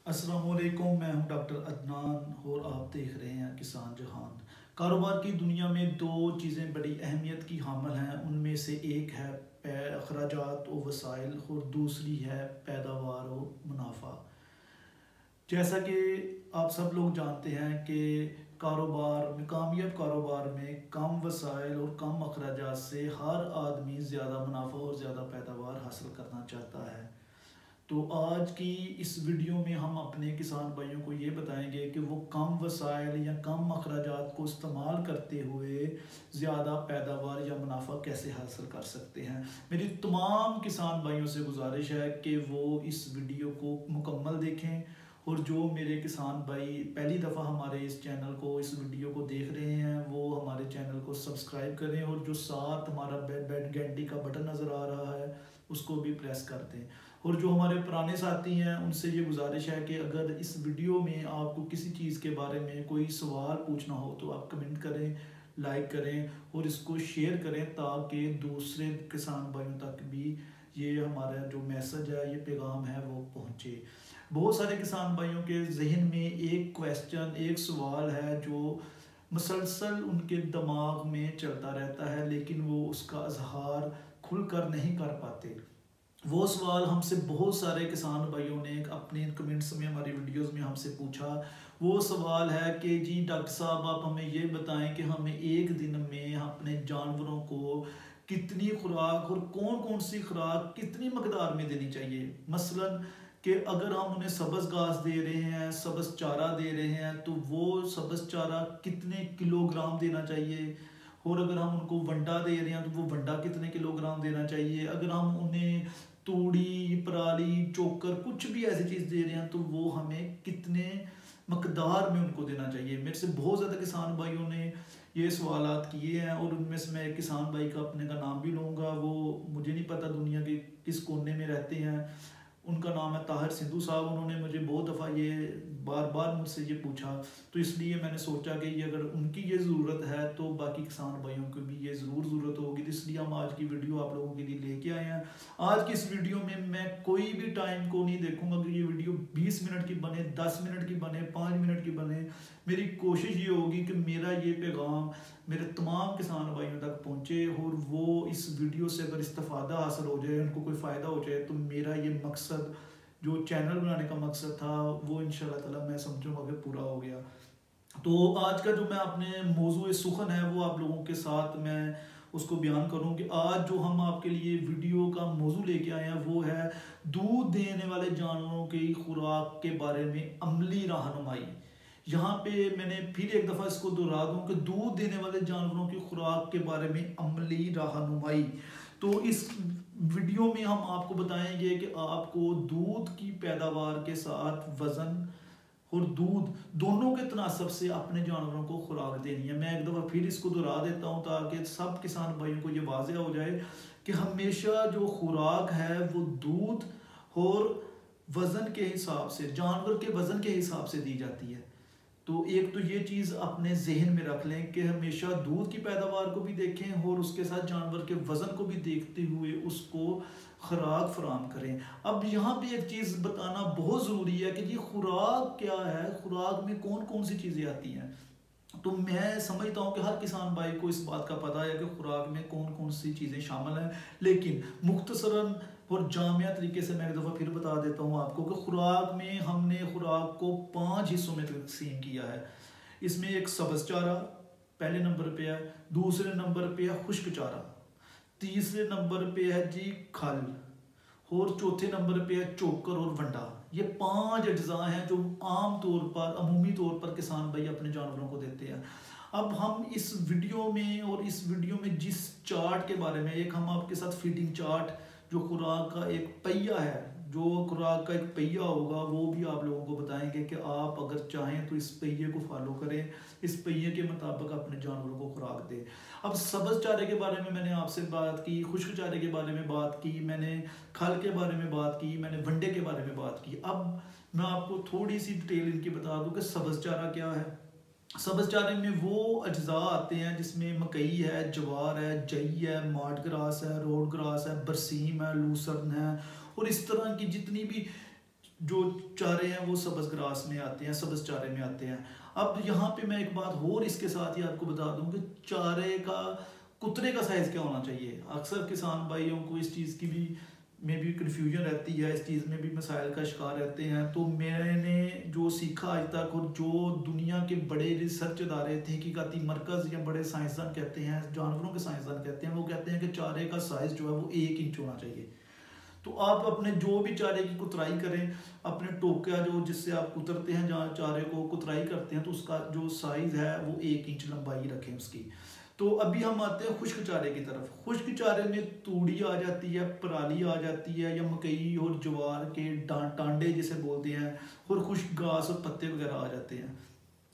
अस्सलामुअलैकुम, मैं हूं डॉक्टर अदनान और आप देख रहे हैं किसान जहान। कारोबार की दुनिया में दो चीज़ें बड़ी अहमियत की हामिल हैं। उनमें से एक है अखराजात व वसाइल और दूसरी है पैदावार व मुनाफा। जैसा कि आप सब लोग जानते हैं कि कारोबार में, कामयाब कारोबार में कम वसाइल और कम अखराजात से हर आदमी ज़्यादा मुनाफा और ज़्यादा पैदावार हासिल करना चाहता है। तो आज की इस वीडियो में हम अपने किसान भाइयों को ये बताएंगे कि वो कम वसाइल या कम अखराजात को इस्तेमाल करते हुए ज़्यादा पैदावार या मुनाफा कैसे हासिल कर सकते हैं। मेरी तमाम किसान भाइयों से गुजारिश है कि वो इस वीडियो को मुकम्मल देखें, और जो मेरे किसान भाई पहली दफ़ा हमारे इस चैनल को, इस वीडियो को देख रहे हैं, वो हमारे चैनल को सब्सक्राइब करें और जो साथ हमारा बेल घंटी का बटन नज़र आ रहा है उसको भी प्रेस कर दें। और जो हमारे पुराने साथी हैं उनसे ये गुजारिश है कि अगर इस वीडियो में आपको किसी चीज़ के बारे में कोई सवाल पूछना हो तो आप कमेंट करें, लाइक करें और इसको शेयर करें ताकि दूसरे किसान भाइयों तक भी ये हमारा जो मैसेज है, ये पैगाम है, वो पहुँचे। बहुत सारे किसान भाइयों के जहन में एक क्वेश्चन, एक सवाल है जो मुसलसल उनके दिमाग में चलता रहता है, लेकिन वो उसका इजहार खुलकर नहीं कर पाते। वो सवाल हमसे बहुत सारे किसान भाइयों ने अपने कमेंट्स में, हमारी वीडियोस में हमसे पूछा। वो सवाल है कि जी डॉक्टर साहब, आप हमें ये बताएं कि हमें एक दिन में अपने जानवरों को कितनी खुराक और कौन कौन सी खुराक कितनी मकदार में देनी चाहिए। मसलन कि अगर हम उन्हें सब्ज़ घास दे रहे हैं, सब्ज़ चारा दे रहे हैं, तो वो सब्ज़ चारा कितने किलोग्राम देना चाहिए, और अगर हम उनको वंडा दे रहे हैं तो वो वंडा कितने किलोग्राम देना चाहिए। अगर हम उन्हें तूड़ी, पराली, चोकर, कुछ भी ऐसी चीज़ दे रहे हैं तो वो हमें कितने मकदार में उनको देना चाहिए। मेरे से बहुत ज़्यादा किसान भाइयों ने ये सवालात किए हैं, और उनमें से मैं एक किसान भाई का अपने का नाम भी लूँगा। वो मुझे नहीं पता दुनिया के किस कोने में रहते हैं, उनका नाम है ताहिर सिद्धू साहब। उन्होंने मुझे बहुत दफ़ा ये बार बार मुझसे ये पूछा, तो इसलिए मैंने सोचा कि ये अगर उनकी ये ज़रूरत है तो बाकी किसान भाइयों को भी ये ज़रूर ज़रूरत होगी। तो इसलिए हम आज की वीडियो आप लोगों के लिए लेके आए हैं। आज की इस वीडियो में मैं कोई भी टाइम को नहीं देखूंगा कि ये वीडियो 20 मिनट की बने, 10 मिनट की बने, 5 मिनट की बने। मेरी कोशिश ये होगी कि मेरा ये पैगाम मेरे तमाम किसान भाइयों तक पहुँचे, और वो इस वीडियो से अगर इस्तेफादा हासिल हो जाए, उनको कोई फ़ायदा हो जाए, तो मेरा ये मकसद, जो चैनल बनाने का मकसद था, वो इंशाल्लाह ताला मैं समझूंगा कि पूरा हो गया। तो आज का जो मैं अपने मौजूए सुखन है वो आप लोगों के साथ मैं उसको बयान करूं कि आज जो हम आपके लिए वीडियो का मौजू लेके आए हैं वो है दूध देने वाले जानवरों की खुराक के बारे में अमली रहनुमाई। यहाँ पे मैंने फिर एक दफ़ा इसको दोहरा दूं कि दूध देने वाले जानवरों की खुराक के बारे में अमली रहनुमाई। तो इस वीडियो में हम आपको बताएंगे कि आपको दूध की पैदावार के साथ वज़न और दूध दोनों के तनासब से अपने जानवरों को खुराक देनी है। मैं एक दफ़ा फिर इसको दोहरा देता हूँ ताकि सब किसान भाइयों को ये वाज़ेह हो जाए कि हमेशा जो खुराक है वो दूध और वज़न के हिसाब से, जानवर के वज़न के हिसाब से दी जाती है। तो एक तो ये चीज़ अपने जहन में रख लें कि हमेशा दूध की पैदावार को भी देखें और उसके साथ जानवर के वज़न को भी देखते हुए उसको खुराक फराम करें। अब यहाँ पे एक चीज़ बताना बहुत ज़रूरी है कि ये खुराक क्या है, खुराक में कौन कौन सी चीज़ें आती हैं। तो मैं समझता हूँ कि हर किसान भाई को इस बात का पता है कि खुराक में कौन कौन सी चीज़ें शामिल हैं, लेकिन मुख्तसरन और जामिया तरीके से मैं एक दफ़ा फिर बता देता हूँ आपको कि खुराक में हमने खुराक को 5 हिस्सों में तकसीम किया है। इसमें एक सब्ज़ चारा पहले नंबर पे है, दूसरे नंबर पे है खुश्क चारा, तीसरे नंबर पे है जी खल, और चौथे नंबर पे है चोकर और वंडा। ये 5 अज्जा हैं जो आम तौर पर, अमूमी तौर पर किसान भाई अपने जानवरों को देते हैं। अब हम इस वीडियो में, और इस वीडियो में जिस चार्ट के बारे में, एक हम आपके साथ फीडिंग चार्ट, जो खुराक का एक पहिया है, जो खुराक का एक पहिया होगा, वो भी आप लोगों को बताएंगे कि आप अगर चाहें तो इस पहिए को फॉलो करें, इस पहिए के मुताबिक अपने जानवरों को खुराक दें। अब सब्ज़ चारे के बारे में मैंने आपसे बात की, खुश्क चारे के बारे में बात की, मैंने खल के बारे में बात की, मैंने वंडे के बारे में बात की। अब मैं आपको थोड़ी सी डिटेल इनकी बता दूं कि सब्ज़ चारा क्या है। सब्ज़ चारे में वो अज्जा आते हैं जिसमें मकई है, जवार है, जई है, मार्ट ग्रास है, रोड ग्रास है, बरसीम है, लूसर्न है, और इस तरह की जितनी भी जो चारे हैं वो सब्ज़ ग्रास में आते हैं, सब्ज़ चारे में आते हैं। अब यहाँ पे मैं एक बात और इसके साथ ही आपको बता दूं कि चारे का, कुतरे का साइज़ क्या होना चाहिए। अक्सर किसान भाइयों को इस चीज़ की भी में भी कन्फ्यूजन रहती है, इस चीज़ में भी मसाइल का शिकार रहते हैं। तो मैंने जो सीखा आज तक और जो दुनिया के बड़े रिसर्च इदारे, तहकीकाती मरकज़ या बड़े साइंसदान कहते हैं, जानवरों के साइंसदान कहते हैं, वो कहते हैं कि चारे का साइज़ जो है वो 1 इंच होना चाहिए। तो आप अपने जो भी चारे की कुतराई करें, अपने टोका जो जिससे आप कुतरते हैं, जहाँ चारे को कुतराई करते हैं, तो उसका जो साइज़ है वो 1 इंच लंबाई रखें उसकी। तो अभी हम आते हैं खुश्क चारे की तरफ। खुश्क चारे में तूड़ी आ जाती है, पराली आ जाती है, या मकई और ज्वार के टांडे जिसे बोलते हैं, और खुश्क घास और पत्ते वगैरह आ जाते हैं।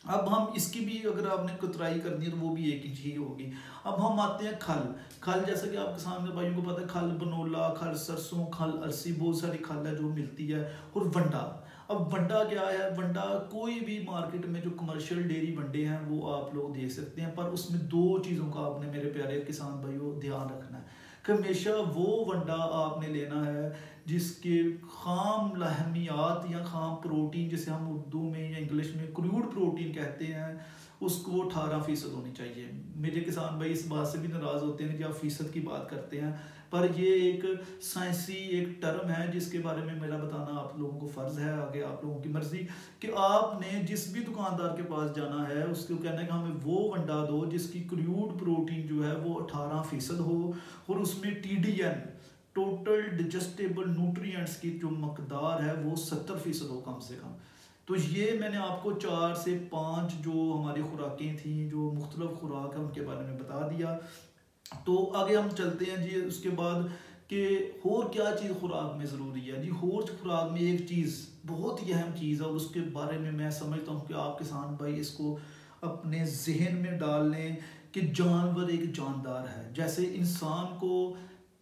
अब हम इसकी भी अगर आपने कुतराई करनी है तो वो भी 1 इंच ही होगी। अब हम आते हैं खल। खल जैसा कि आप किसान भाइयों को पता है, खल बनोला, खल सरसों, खल अलसी, बहुत सारी खल है जो मिलती है। और वंडा। अब वंडा क्या है? वंडा कोई भी मार्केट में जो कमर्शियल डेयरी वंडे हैं वो आप लोग देख सकते हैं, पर उसमें 2 चीज़ों का आपने मेरे प्यारे किसान भाइयों ध्यान रखना है कि हमेशा वो वंडा आपने लेना है जिसके खाम लहमियात या खाम प्रोटीन, जिसे हम उर्दू में या इंग्लिश में क्रूड प्रोटीन कहते हैं, उसको 18% होनी चाहिए। मेरे किसान भाई इस बात से भी नाराज़ होते हैं कि आप फीसद की बात करते हैं, पर ये एक साइंसी एक टर्म है जिसके बारे में मेरा बताना आप लोगों को फ़र्ज़ है। आगे आप लोगों की मर्ज़ी कि आपने जिस भी दुकानदार के पास जाना है उसको कहना है कि हमें वो वंडा दो जिसकी क्रूड प्रोटीन जो है वो 18% हो, और उसमें TDN, टोटल डिजेस्टेबल न्यूट्रिएंट्स की जो मकदार है वो 70% हो कम से कम। तो ये मैंने आपको 4 से 5 जो हमारी खुराकें थी, जो मुख्तलिफ खुराक है, उनके बारे में बता दिया। तो आगे हम चलते हैं जी उसके बाद कि और क्या चीज़ खुराक में ज़रूरी है। जी और खुराक में एक चीज़ बहुत ही अहम चीज़ है, और उसके बारे में मैं समझता हूँ कि आप किसान भाई इसको अपने जहन में डाल लें कि जानवर एक जानदार है। जैसे इंसान को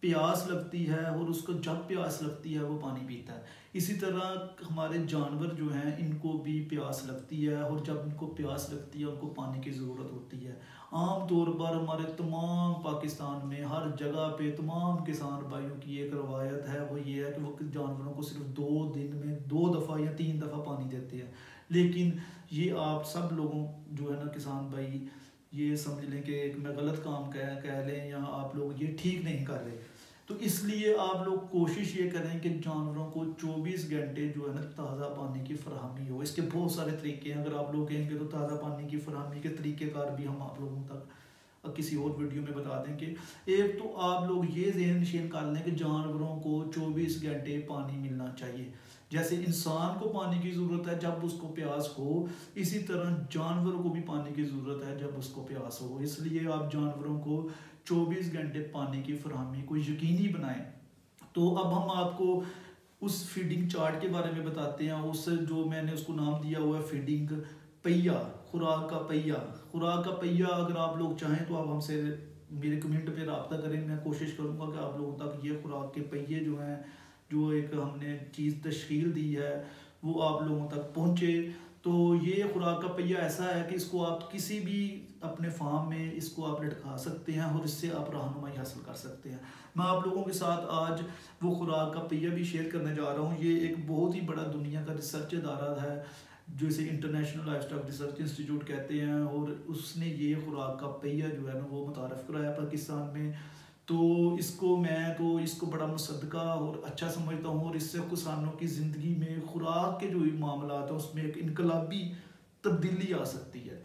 प्यास लगती है और उसको जब प्यास लगती है वो पानी पीता है, इसी तरह हमारे जानवर जो हैं इनको भी प्यास लगती है, और जब इनको प्यास लगती है उनको पानी की ज़रूरत होती है। आम तौर पर हमारे तमाम पाकिस्तान में हर जगह पे तमाम किसान भाइयों की एक रवायत है, वो ये है कि वो जानवरों को सिर्फ 2 दिन में 2 दफ़ा या 3 दफ़ा पानी देते हैं। लेकिन ये आप सब लोगों जो है ना किसान भाई, ये समझ लें कि एक मैं गलत काम कह लें, या आप लोग ये ठीक नहीं कर रहे। तो इसलिए आप लोग कोशिश ये करें कि जानवरों को 24 घंटे जो है ना ताज़ा पानी की फराहमी हो। इसके बहुत सारे तरीके हैं, अगर आप लोग कहेंगे तो ताज़ा पानी की फराहमी के तरीक़ेकार भी हम आप लोगों तक किसी और वीडियो में बता देंगे। एक तो आप लोग ये ज़हन नशीन कर लें कि जानवरों को 24 घंटे पानी मिलना चाहिए। जैसे इंसान को पानी की ज़रूरत है जब उसको प्यास हो, इसी तरह जानवरों को भी पानी की ज़रूरत है जब उसको प्यास हो। इसलिए आप जानवरों को 24 घंटे पानी की फरहमी को यकीनी बनाएं। तो अब हम आपको उस फीडिंग चार्ट के बारे में बताते हैं। उस जो मैंने उसको नाम दिया हुआ है फीडिंग पहिया, खुराक का पहिया। खुराक का पहिया अगर आप लोग चाहें तो आप हमसे मेरे कमेंट पे रब्ता करें, मैं कोशिश करूँगा कि आप लोगों तक ये खुराक के पहिए जो हैं, जो एक हमने चीज़ तश्कील दी है, वो आप लोगों तक पहुँचे। तो ये खुराक का पहिया ऐसा है कि इसको आप किसी भी अपने फार्म में इसको आप लटका सकते हैं और इससे आप रहनुमाई हासिल कर सकते हैं। मैं आप लोगों के साथ आज वो खुराक का पहिया भी शेयर करने जा रहा हूँ। ये एक बहुत ही बड़ा दुनिया का रिसर्च इदारा है जिसे इंटरनेशनल लाइवस्टॉक रिसर्च इंस्टीट्यूट कहते हैं, और उसने ये खुराक का पहिया जो है ना वो मुतारफ़ कराया पाकिस्तान में। तो इसको बड़ा मुसद्दका और अच्छा समझता हूँ, और इससे किसानों की ज़िंदगी में खुराक के जो मामला है उसमें एक इनकलाबी तब्दीली आ सकती है।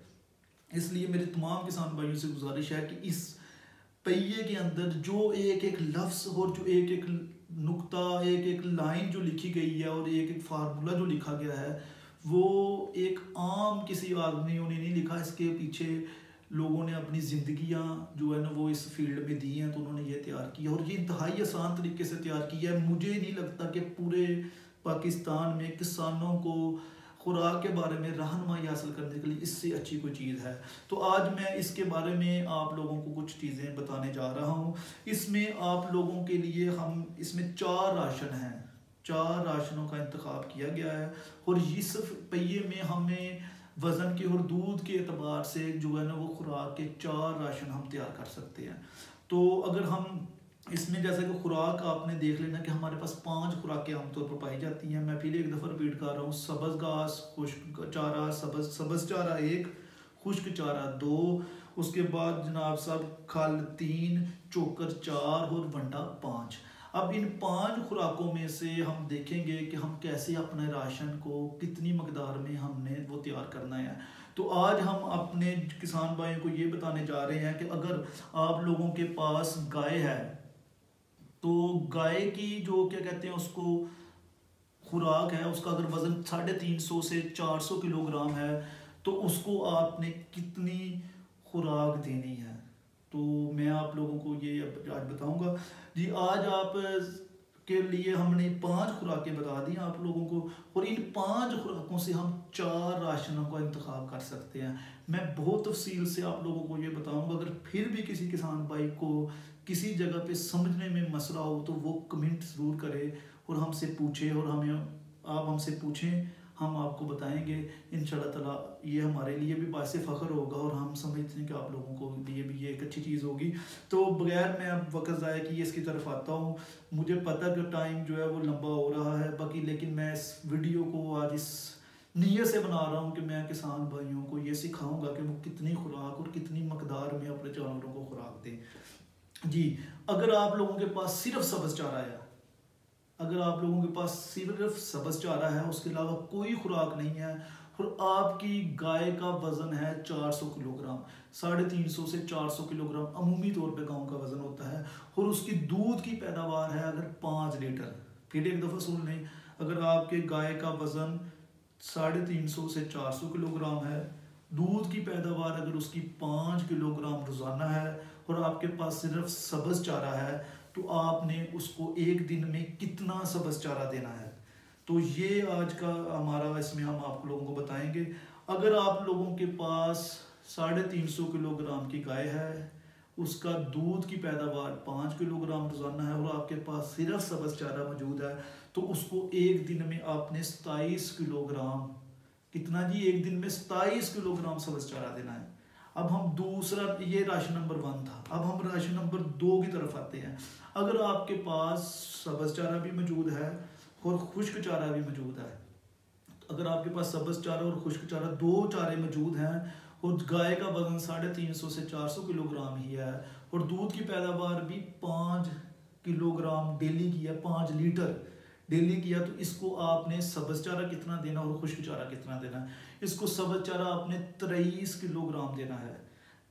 इसलिए मेरे तमाम किसान भाइयों से गुजारिश है कि इस पहिए के अंदर जो एक एक लफ्ज़ और जो एक एक नुक्ता, एक एक लाइन जो लिखी गई है और एक एक फार्मूला जो लिखा गया है, वो एक आम किसी आदमियों ने नहीं लिखा। इसके पीछे लोगों ने अपनी ज़िंदगियाँ जो है ना वो इस फील्ड में दी हैं, तो उन्होंने ये तैयार किया, और ये इंतहाई आसान तरीके से तैयार किया है। मुझे नहीं लगता कि पूरे पाकिस्तान में किसानों को खुराक के बारे में रहनुमाई हासिल करने के लिए इससे अच्छी कोई चीज़ है। तो आज मैं इसके बारे में आप लोगों को कुछ चीज़ें बताने जा रहा हूँ। इसमें आप लोगों के लिए इसमें 4 राशन हैं, 4 राशनों का इंतखाब किया गया है, और इस पहिए में हमें वज़न के और दूध के एतबार से जो है ना वो खुराक के 4 राशन हम तैयार कर सकते हैं। तो अगर हम इसमें जैसा कि खुराक आपने देख लेना कि हमारे पास 5 खुराकें आमतौर पर पाई जाती हैं। मैं फिर एक दफ़ा रिपीट कर रहा हूँ। सब्ज़ घास, खुश्क चारा, सब्ज़ चारा 1, खुश्क चारा 2, उसके बाद जनाब साहब खल 3, चोकर 4 और वंडा 5। अब इन 5 खुराकों में से हम देखेंगे कि हम कैसे अपने राशन को कितनी मकदार में हमने वो तैयार करना है। तो आज हम अपने किसान भाइयों को ये बताने जा रहे हैं कि अगर आप लोगों के पास गाय है तो गाय की जो क्या कहते हैं उसको खुराक है, उसका अगर वज़न 350 से 400 किलोग्राम है तो उसको आपने कितनी खुराक देनी है। तो मैं आप लोगों को ये आज बताऊंगा जी। आज आप के लिए हमने 5 खुराकें बता दी आप लोगों को, और इन 5 खुराकों से हम 4 राशनों का इंतखाब कर सकते हैं। मैं बहुत तफसील से आप लोगों को ये बताऊंगा। अगर फिर भी किसी किसान भाई को किसी जगह पे समझने में मसला हो तो वो कमेंट ज़रूर करे और हमसे पूछे, और आप हमसे पूछें, हम आपको बताएंगे इंशाल्लाह ताला। ये हमारे लिए भी बाइस फ़ख्र होगा और हम समझते हैं कि आप लोगों को लिए भी ये एक अच्छी चीज़ होगी। तो बगैर मैं अब वक्त ज़ाया कि इसकी तरफ आता हूँ, मुझे पता कि टाइम जो है वो लंबा हो रहा है बाकी, लेकिन मैं इस वीडियो को आज इस नीयत से बना रहा हूँ कि मैं किसान भाइयों को ये सिखाऊंगा कि वो कितनी खुराक और कितनी मकदार में अपने जानवरों को खुराक दें जी। अगर आप लोगों के पास सिर्फ सब्ज़ चारा है, अगर आप लोगों के पास सिर्फ सब्ज़ चारा है, उसके अलावा कोई खुराक नहीं है, और आपकी गाय का वज़न है 400 किलोग्राम, 350 से 400 किलोग्राम अमूमी तौर पे गाँव का वज़न होता है, और उसकी दूध की पैदावार है अगर 5 लीटर। फिर एक दफ़ा सुन लें, अगर आपके गाय का वज़न 350 से 400 किलोग्राम है, दूध की पैदावार अगर उसकी 5 किलोग्राम रोज़ाना है, और आपके पास सिर्फ सब्ज़ चारा है, तो आपने उसको एक दिन में कितना सब्ज़ चारा देना है। तो ये आज का हमारा, इसमें हम आप लोगों को बताएंगे। अगर आप लोगों के पास 350 किलोग्राम की गाय है, उसका दूध की पैदावार 5 किलोग्राम रोज़ाना है, और आपके पास सिर्फ सब्ज़ चारा मौजूद है, तो उसको एक दिन में आपने 27 किलोग्राम, कितना जी, एक दिन में 27 किलोग्राम सब्ज़ चारा देना है। अब हम दूसरा, ये राशन नंबर 1 था, अब हम राशन नंबर 2 की तरफ आते हैं। अगर आपके पास सब्ज़ चारा भी मौजूद है और खुश्क चारा भी मौजूद है, अगर आपके पास सब्ज़ चारा और खुश्क चारा 2 चारे मौजूद हैं, और गाय का वज़न 350 से 400 किलोग्राम ही है, और दूध की पैदावार भी 5 किलोग्राम डेली की है, 5 लीटर डेली किया, तो इसको आपने सब्ज़ चारा कितना देना और खुश्क चारा कितना देना है। इसको सब्ज़ चारा आपने 23 किलोग्राम देना है,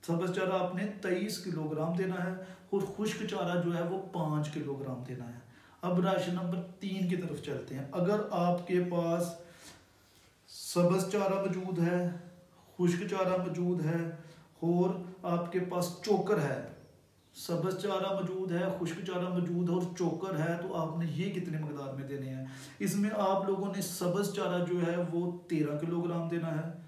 सब्ज़ चारा आपने 23 किलोग्राम देना है, और खुश्क चारा जो है वो 5 किलोग्राम देना है। अब राशन नंबर 3 की तरफ चलते हैं। अगर आपके पास सब्ज़ चारा मौजूद है, खुश्क चारा मौजूद है, और आपके पास चोकर है, सब्ज़ चारा मौजूद है, खुश्क चारा मौजूद है और चोकर है, तो आपने ये कितने मकदार में देने हैं। इसमें आप लोगों ने सब्ज़ चारा जो है वो 13 किलोग्राम देना है,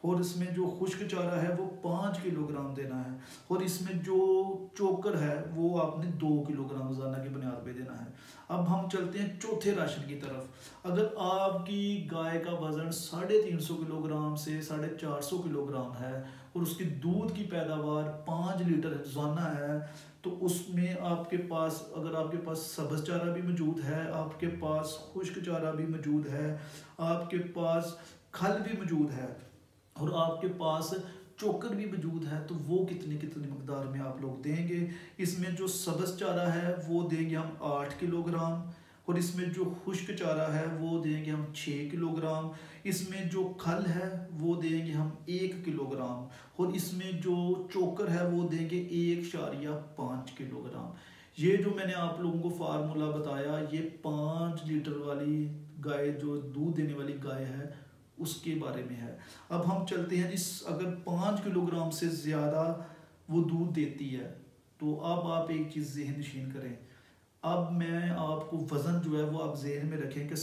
और इसमें जो खुश्क चारा है वो 5 किलोग्राम देना है, और इसमें जो चोकर है वो आपने 2 किलोग्राम रोज़ाना की बुनियाद पे देना है। अब हम चलते हैं चौथे राशन की तरफ। अगर आपकी गाय का वज़न 350 किलोग्राम से 450 किलोग्राम है, और उसकी दूध की पैदावार 5 लीटर रोज़ाना है, तो उसमें आपके पास, अगर आपके पास सब्ज़ चारा भी मौजूद है, आपके पास खुश्क चारा भी मौजूद है, आपके पास खल भी मौजूद है, और आपके पास चोकर भी मौजूद है, तो वो कितनी कितनी मकदार में आप लोग देंगे। इसमें जो सब्ज़ चारा है वो देंगे हम 8 किलोग्राम, और इसमें जो खुश्क चारा है वो देंगे हम 6 किलोग्राम, इसमें जो खल है वो देंगे हम 1 किलोग्राम, और इसमें जो चोकर है वो देंगे 1.5 किलोग्राम। ये जो मैंने आप लोगों को फार्मूला बताया, ये 5 लीटर वाली गाय, जो दूध देने वाली गाय है, उसके बारे में है। अब हम चलते हैं जिस, अगर 5 किलोग्राम से ज़्यादा वो दूध देती है, तो अब आप एक चीज़ ज़हन नशीन करें। अब मैं आपको वज़न जो है वो आप ज़हन में रखें कि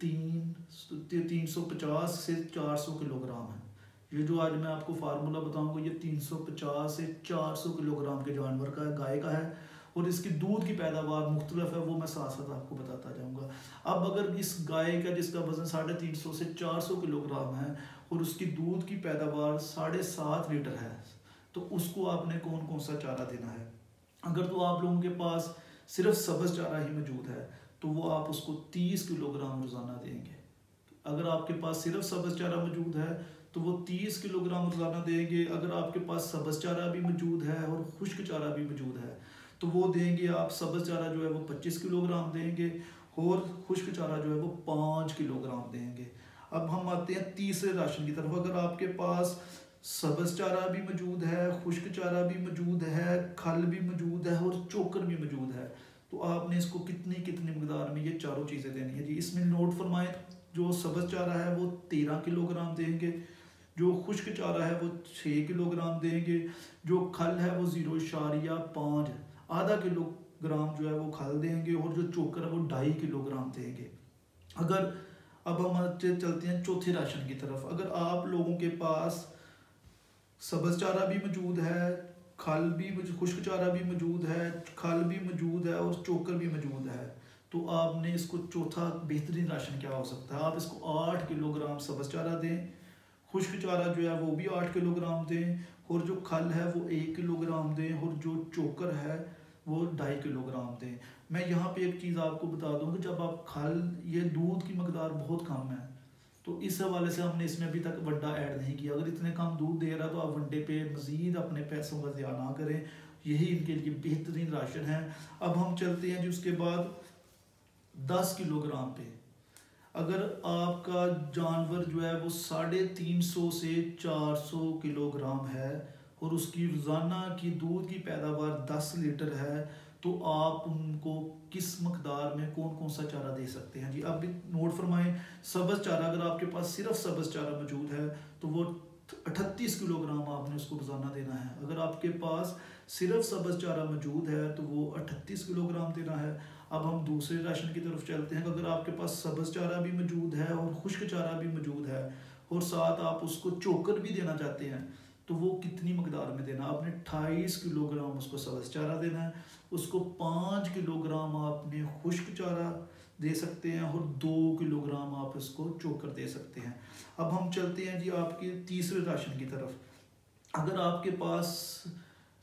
350 से 400 किलोग्राम है। ये जो आज मैं आपको फार्मूला बताऊंगा ये 350 से 400 किलोग्राम के जानवर का है, गाय का है, और इसकी दूध की पैदावार मुख्तलिफ है, वो मैं साथ साथ आपको बताता जाऊंगा। अब अगर इस गाय का जिसका वज़न 350 से 400 किलोग्राम है और उसकी दूध की पैदावार 7.5 लीटर है, तो उसको आपने कौन कौन सा चारा देना है। अगर तो आप लोगों के पास सिर्फ सब्ज़ चारा ही मौजूद है तो वो आप उसको 30 किलोग्राम रोज़ाना देंगे। अगर आपके पास सिर्फ सब्ज़ चारा मौजूद है तो वो 30 किलोग्राम रोज़ाना देंगे। अगर आपके पास सब्ज़ चारा भी मौजूद है और खुश्क चारा भी मौजूद है तो वो देंगे आप, सब्ज़ चारा जो है वो 25 किलोग्राम देंगे और खुश्क चारा जो है वो 5 किलोग्राम देंगे। अब हम आते हैं तीसरे राशन की तरफ। अगर आपके पास सब्ज़ चारा भी मौजूद है, खुश्क चारा भी मौजूद है, खल भी मौजूद है और चोकर भी मौजूद है तो आपने इसको कितनी कितनी मकदार में ये चारों चीज़ें देनी है जी। इसमें नोट फरमाएं, जो सब्ज़ चारा है वो 13 किलोग्राम देंगे, जो खुश्क चारा है वो 6 किलोग्राम देंगे, जो खल है वो 0.5 आधा किलोग्राम जो है वो खल देंगे और जो चोकर है वो 2.5 किलोग्राम देंगे। अगर अब हम चलते हैं चौथे राशन की तरफ। अगर आप लोगों के पास सब्ज़ चारा भी मौजूद है, खल भी, खुश्क चारा भी मौजूद है, खल भी मौजूद है और चोकर भी मौजूद है तो आपने इसको चौथा बेहतरीन राशन क्या हो सकता है, आप इसको 8 किलोग्राम सब्ज़ चारा दें, खुश्क चारा जो है वो भी 8 किलोग्राम दें और जो खल है वो 1 किलोग्राम दें और जो चोकर है वो 2.5 किलोग्राम दें। मैं यहाँ पे एक चीज़ आपको बता दूँ कि जब आप खल, ये दूध की मकदार बहुत कम है तो इस हवाले से हमने इसमें अभी तक वंडा ऐड नहीं किया। अगर इतने कम दूध दे रहा है तो आप वंडे पे मज़ीद अपने पैसों का ज़िया ना करें, यही इनके लिए बेहतरीन राशन है। अब हम चलते हैं जी उसके बाद 10 किलोग्राम पे। अगर आपका जानवर जो है वो 350 से 400 किलोग्राम है और उसकी रोज़ाना की दूध की पैदावार 10 लीटर है तो आप उनको किस मकदार में कौन कौन सा चारा दे सकते हैं जी। अब भी नोट फरमाएं, सब्ज़ चारा अगर आपके पास सिर्फ सब्ज़ चारा मौजूद है तो वो 38 किलोग्राम आपने उसको रोज़ाना देना है। अगर आपके पास सिर्फ सब्ज़ चारा मौजूद है तो वो 38 किलोग्राम देना है। अब हम दूसरे राशन की तरफ चलते हैं। अगर आपके पास सब्ज़ चारा भी मौजूद है और खुश्क चारा भी मौजूद है और साथ आप उसको चोकर भी देना चाहते हैं तो वो कितनी मकदार में देना, आपने 28 किलोग्राम उसको सब्ज़ चारा देना है, उसको 5 किलोग्राम आपने खुश्क चारा दे सकते हैं और 2 किलोग्राम आप इसको चोकर दे सकते हैं। अब हम चलते हैं जी आपके तीसरे राशन की तरफ। अगर आपके पास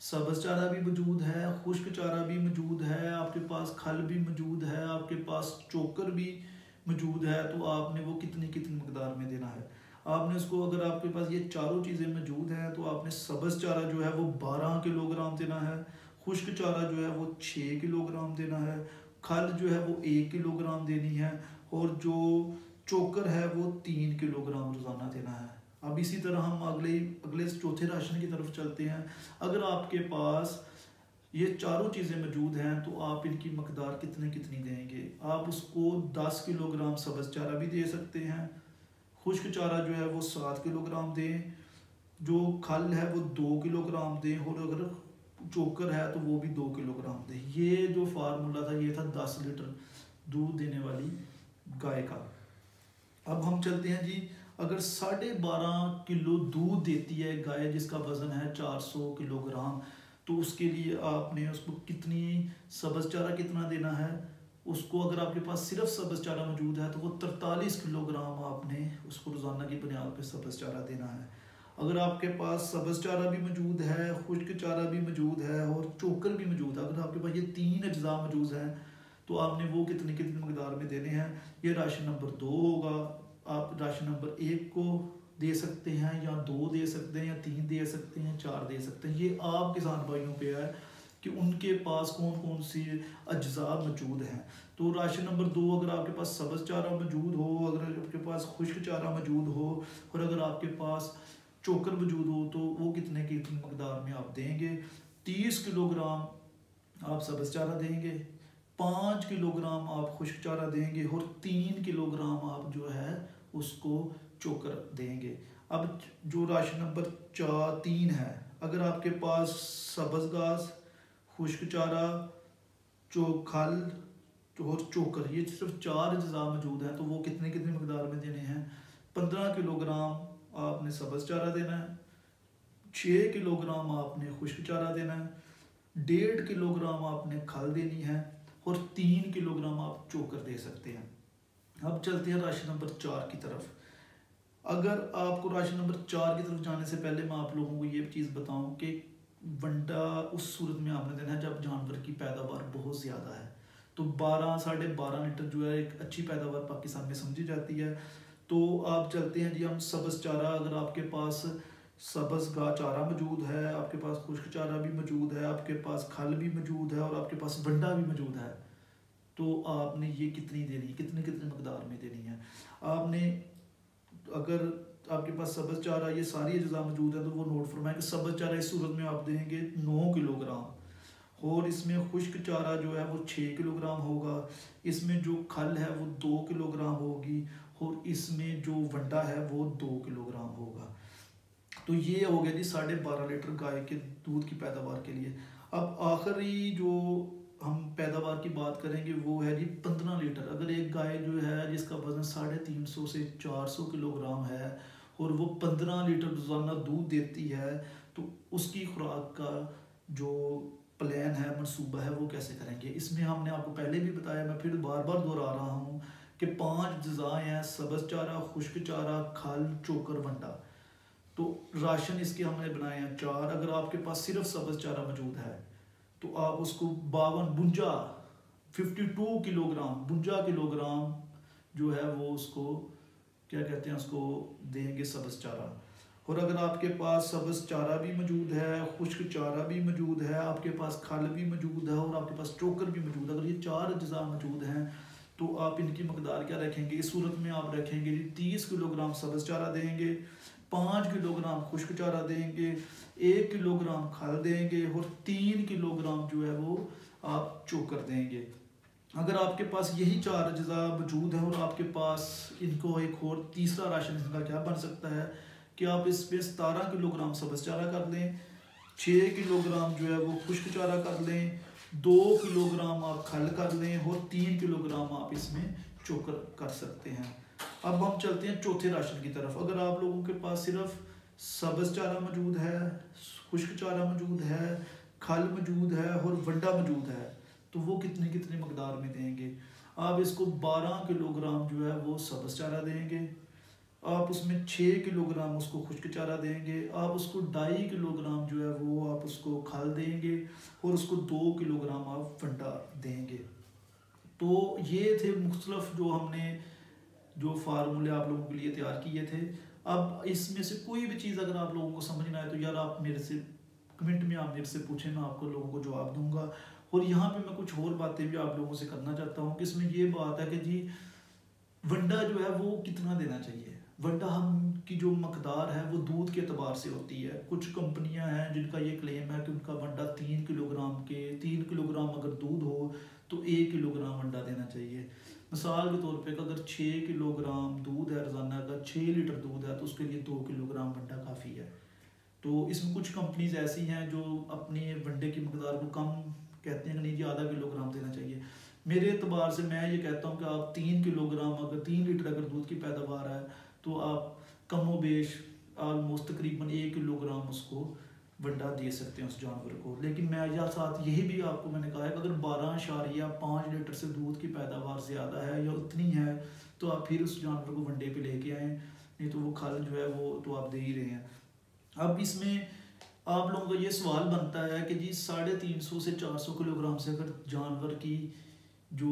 सब्ज़ चारा भी मौजूद है, खुश्क चारा भी मौजूद है, आपके पास खल भी मौजूद है, आपके पास चोकर भी मौजूद है तो आपने वो कितनी कितनी मकदार में देना है। आपने उसको, अगर आपके पास ये चारों चीज़ें मौजूद हैं तो आपने सब्ज़ चारा जो है वो 12 किलोग्राम देना है, खुश्क चारा जो है वो 6 किलोग्राम देना है, खल जो है वो 1 किलोग्राम देनी है और जो चोकर है वो 3 किलोग्राम रोज़ाना देना है। अब इसी तरह हम अगले चौथे राशन की तरफ चलते हैं। अगर आपके पास ये चारों चीज़ें मौजूद हैं तो आप इनकी मकदार कितनी कितनी देंगे। आप उसको 10 किलोग्राम सब्ज़ चारा भी दे सकते हैं, खुश्क चारा जो है वो 7 किलोग्राम दें, जो खल है वो 2 किलोग्राम दें और अगर चोकर है तो वो भी 2 किलोग्राम दें। ये जो फार्मूला था ये था 10 लीटर दूध देने वाली गाय का। अब हम चलते हैं जी, अगर 12.5 किलो दूध देती है गाय जिसका वज़न है 400 किलोग्राम तो उसके लिए आपने उसको कितनी सब्ज़ चारा कितना देना है। उसको अगर आपके पास सिर्फ सब्ज़ चारा मौजूद है तो वो 43 किलोग्राम आपने उसको रोज़ाना की बुनियाद पे सब्ज़ चारा देना है। अगर आपके पास सब्ज़ चारा भी मौजूद है, खुश्क चारा भी मौजूद है और चोकर भी मौजूद है, अगर आपके पास ये 3 अज्जा मौजूद हैं तो आपने वो कितनी कितनी मकदार में देने हैं। ये राशन नंबर 2 होगा। आप राशन नंबर 1 को दे सकते हैं या 2 दे सकते हैं या 3 दे सकते हैं, 4 दे सकते हैं। ये आप किसान भाइयों पे है कि उनके पास कौन कौन सी अज्जा मौजूद हैं। तो राशन नंबर 2, अगर आपके पास सब्ज़ चारा मौजूद हो, अगर आपके पास खुश्क चारा मौजूद हो और अगर आपके पास चोकर मौजूद हो तो वो कितने की कितनी मकदार में आप देंगे। 30 किलोग्राम आप सब्ज़ चारा देंगे, 5 किलोग्राम आप खुश्क चारा देंगे और 3 किलोग्राम आप जो है उसको चोकर देंगे। अब जो राशन नंबर 3 है, अगर आपके पास सब्ज़ घास, खुश्क चारा, खल और चोकर, ये सिर्फ 4 अज्जा मौजूद हैं तो वो कितने कितनी मकदार में देने हैं। 15 किलोग्राम आपने सब्ज़ चारा देना है, 6 किलोग्राम आपने खुश्क चारा देना है, 1.5 किलोग्राम आपने खल देनी है और 3 किलोग्राम आप चोकर दे सकते हैं। अब चलते हैं राशन नंबर 4 की तरफ। अगर आपको राशन नंबर 4 की तरफ जाने से पहले मैं आप लोगों को ये चीज़ बताऊं कि वंडा उस सूरत में आपने देना है जब जानवर की पैदावार बहुत ज़्यादा है। तो 12-12.5 लीटर जो है एक अच्छी पैदावार पाकिस्तान में समझी जाती है। तो आप चलते हैं जी हम सब्ज़ चारा, अगर आपके पास सब्ज़ का चारा मौजूद है, आपके पास खुश्क चारा भी मौजूद है, आपके पास खल भी मौजूद है और आपके पास वंडा भी मौजूद है, तो आपने ये कितनी देनी, कितने कितने मकदार में देनी है आपने। अगर आपके पास सब्ज़ चारा ये सारी अज़ा मौजूद है तो वो नोट फरमाएं कि सब्ज़ चारा इस सूरत में आप देंगे 9 किलोग्राम, और इसमें खुश्क चारा जो है वो 6 किलोग्राम होगा, इसमें जो खल है वो 2 किलोग्राम होगी, और इसमें जो वंडा है वो 2 किलोग्राम होगा। तो ये हो गया जी 12.5 लीटर गाय के दूध की पैदावार के लिए। अब आखिरी जो हम पैदावार की बात करेंगे वो है जी 15 लीटर। अगर एक गाय जो है जिसका वज़न 350 से 400 किलोग्राम है और वो 15 लीटर रोज़ाना दूध देती है, तो उसकी खुराक का जो प्लान है, मनसूबा है, वो कैसे करेंगे। इसमें हमने आपको पहले भी बताया, मैं फिर बार बार दोहरा रहा हूँ कि 5 अज़ाएँ हैं: सब्ज़ चारा, खुश्क चारा, खल, चोकर, वंडा। तो राशन इसके हमने बनाए हैं 4। अगर आपके पास सिर्फ सब्ज़ चारा मौजूद है तो आप उसको 52 किलोग्राम 52 किलोग्राम जो है वो उसको क्या कहते हैं, उसको देंगे सब्ज़ चारा। और अगर आपके पास सब्ज़ चारा भी मौजूद है, खुश्क चारा भी मौजूद है, आपके पास खल भी मौजूद है और आपके पास चोकर भी मौजूद है, अगर ये 4 अज़ा मौजूद हैं तो आप इनकी मकदार क्या रखेंगे। इस सूरत में आप रखेंगे जी 30 किलोग्राम सब्ज़ चारा देंगे, 5 किलोग्राम खुश्क चारा देंगे, 1 किलोग्राम खल देंगे और 3 किलोग्राम जो है वो आप चोकर देंगे। अगर आपके पास यही 4 अज़ा मौजूद है और आपके पास इनको एक और तीसरा राशन इनका क्या बन सकता है कि आप इस पे 17 किलोग्राम सब्ज़ चारा कर लें, 6 किलोग्राम जो है वो खुश्क चारा कर लें, 2 किलोग्राम आप खल कर लें और 3 किलोग्राम आप इसमें चोकर कर सकते हैं। अब हम चलते हैं चौथे राशन की तरफ। अगर आप लोगों के पास सिर्फ सब्ज़ चारा मौजूद है, खुश्क चारा मौजूद है, खल मौजूद है और वंडा मौजूद है, तो वो कितने कितने मकदार में देंगे। आप इसको 12 किलोग्राम जो है वो सब्ज़ चारा देंगे, आप उसमें 6 किलोग्राम उसको खुश्क चारा देंगे, आप उसको 2.5 किलोग्राम जो है वो आप उसको खल देंगे और उसको 2 किलोग्राम आप वंडा देंगे। तो ये थे मुख्तलिफ जो हमने जो फार्मूले आप लोगों के लिए तैयार किए थे। अब इसमें से कोई भी चीज़ अगर आप लोगों को समझ ना आए तो यार आप मेरे से कमेंट में आप मेरे से पूछें, मैं आपको लोगों को जवाब दूंगा। और यहाँ पे मैं कुछ और बातें भी आप लोगों से करना चाहता हूँ कि इसमें ये बात है कि जी वंडा जो है वो कितना देना चाहिए। वंडा हम की जो मकदार है वो दूध के अतबार से होती है। कुछ कंपनियां हैं जिनका ये क्लेम है कि उनका वंडा 3 किलोग्राम अगर दूध हो तो 1 किलोग्राम वंडा देना चाहिए। मिसाल के तौर पे अगर 6 किलोग्राम दूध है रोज़ाना, अगर 6 लीटर दूध है तो उसके लिए 2 किलोग्राम वंडा काफ़ी है। तो इसमें कुछ कंपनीज ऐसी हैं जो अपने वंडे की मकदार को कम कहते हैं कि नहीं जी आधा किलोग्राम देना चाहिए। मेरे एतबार से मैं ये कहता हूँ कि आप 3 किलोग्राम अगर 3 लीटर अगर दूध की पैदावार है तो आप कमो बेश ऑलमोस्ट तकरीबन 1 किलोग्राम उसको वंडा दे सकते हैं उस जानवर को। लेकिन मैं या साथ यही भी आपको मैंने कहा है कि अगर 12.5 लीटर से दूध की पैदावार ज़्यादा है या उतनी है तो आप फिर उस जानवर को वंडे पे लेके आएँ, नहीं तो वो खल जो है वो तो आप दे ही रहे हैं। अब इसमें आप लोगों का ये सवाल बनता है कि जी 350 से 400 किलोग्राम से अगर जानवर की जो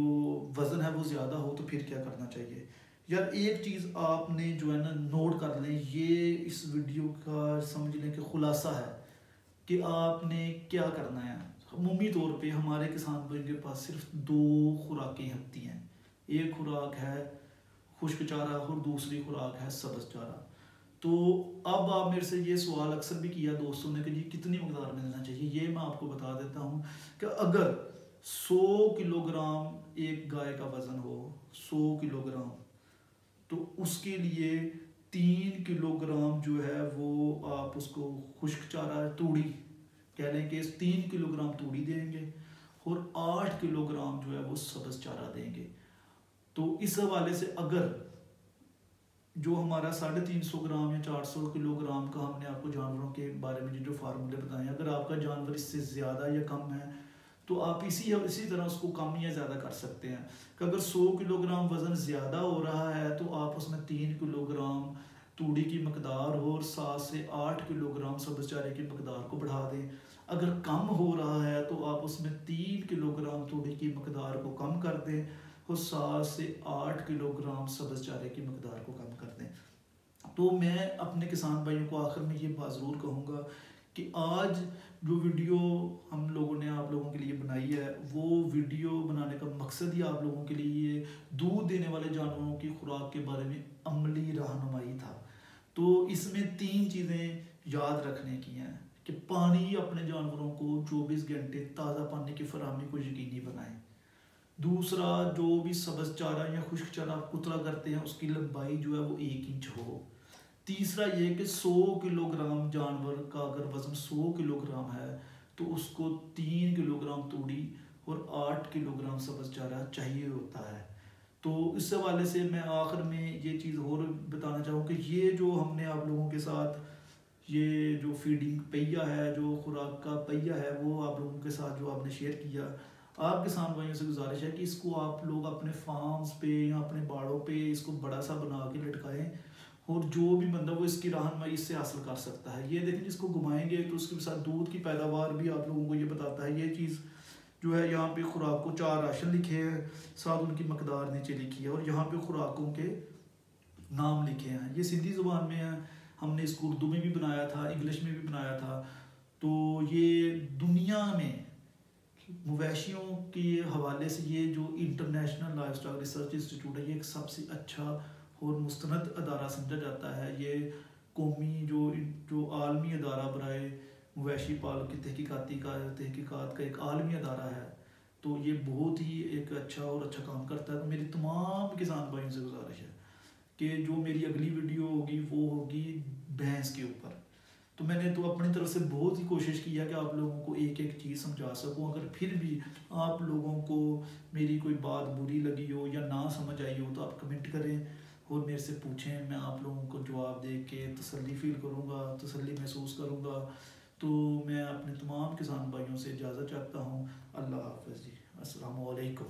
वज़न है वो ज़्यादा हो तो फिर क्या करना चाहिए। यार एक चीज़ आपने जो है ना नोट कर लें, ये इस वीडियो का समझ लें कि खुलासा है कि आपने क्या करना है। अमूमी तौर पे हमारे किसान भाइयों के पास सिर्फ 2 खुराकें होती हैं। एक खुराक है खुश्क चारा और दूसरी खुराक है सब्ज़ चारा। तो अब आप मेरे से ये सवाल अक्सर भी किया दोस्तों ने कि जी कितनी मकदार में देना चाहिए। ये मैं आपको बता देता हूँ कि अगर 100 किलोग्राम एक गाय का वज़न हो, 100 किलोग्राम, तो उसके लिए 3 किलोग्राम जो है वो आप उसको खुश्क चारा तूड़ी कह लें कि 3 किलोग्राम तूड़ी देंगे और 8 किलोग्राम जो है वो सब्ज़ चारा देंगे। तो इस हवाले से अगर जो हमारा 350 ग्राम या 400 किलोग्राम का हमने आपको जानवरों के बारे में जो फार्मूले बताए, अगर आपका जानवर इससे ज़्यादा या कम है तो आप इसी तरह उसको कम या ज़्यादा कर सकते हैं कि अगर 100 किलोग्राम वज़न ज़्यादा हो रहा है तो आप उसमें 3 किलोग्राम तूड़ी की मकदार हो और 7 से 8 किलोग्राम सब्ज़ चारे की मकदार को बढ़ा दें। अगर कम हो रहा है तो आप उसमें 3 किलोग्राम तूड़ी की मकदार को कम कर दें और 7 से 8 किलोग्राम सब्ज़ चारे की मकदार को कम कर दें। तो मैं अपने किसान भाइयों को आखिर में ये बात ज़रूर कहूँगा कि आज जो वीडियो हम लोगों ने आप लोगों के लिए बनाई है, वो वीडियो बनाने का मकसद ही आप लोगों के लिए दूध देने वाले जानवरों की खुराक के बारे में अमली रहनुमाई था। तो इसमें 3 चीज़ें याद रखने की हैं कि पानी, अपने जानवरों को 24 घंटे ताज़ा पानी की फराहमी को यकीनी बनाएं। दूसरा, जो भी सब्ज़ चारा या खुश्क चारा आप कुतला करते हैं उसकी लंबाई जो है वो 1 इंच हो। तीसरा ये कि 100 किलोग्राम जानवर का अगर वज़न 100 किलोग्राम है तो उसको 3 किलोग्राम तूड़ी और 8 किलोग्राम सब्ज़ चारा चाहिए होता है। तो इस हवाले से मैं आखिर में ये चीज़ और बताना चाहूँ कि ये जो हमने आप लोगों के साथ ये जो फीडिंग पहिया है, जो खुराक का पहिया है, वो आप लोगों के साथ जो आपने शेयर किया, आप किसान भाइयों से गुजारिश है कि इसको आप लोग अपने फार्म्स पे या अपने बाड़ों पे इसको बड़ा सा बना के लटकाएं और जो भी बंदा वो इसकी रहनुमाई इससे हासिल कर सकता है। ये देखें, जिसको घुमाएंगे तो उसके साथ दूध की पैदावार भी आप लोगों को ये बताता है। ये चीज़ जो है, यहाँ पे खुराक को 4 राशन लिखे हैं, साथ उनकी मकदार नीचे लिखी है और यहाँ पे खुराकों के नाम लिखे हैं। ये सिंधी ज़ुबान में है, हमने इसको उर्दू में भी बनाया था, इंग्लिश में भी बनाया था। तो ये दुनिया में मवेशियों के हवाले से ये जो इंटरनेशनल लाइफस्टाइल रिसर्च इंस्टीट्यूट है, ये एक सबसे अच्छा और मुस्तनद अदारा समझा जाता है। ये कौमी जो आलमी अदारा बराए मवेशी पाल की तहकीकात का एक आलमी अदारा है। तो ये बहुत ही एक अच्छा काम करता है। तो मेरी तमाम किसान भाइयों से गुजारिश है कि जो मेरी अगली वीडियो होगी वो होगी भैंस के ऊपर। तो मैंने तो अपनी तरफ से बहुत ही कोशिश की है कि आप लोगों को एक एक चीज़ समझा सकूं। अगर फिर भी आप लोगों को मेरी कोई बात बुरी लगी हो या ना समझ आई हो तो आप कमेंट करें और मेरे से पूछें। मैं आप लोगों को जवाब दे के तसल्ली फील करूँगा, तसल्ली महसूस करूँगा। तो मैं अपने तमाम किसान भाइयों से इजाज़त चाहता हूँ। अल्लाह हाफ़िज़ जी, अस्सलामु अलैकुम।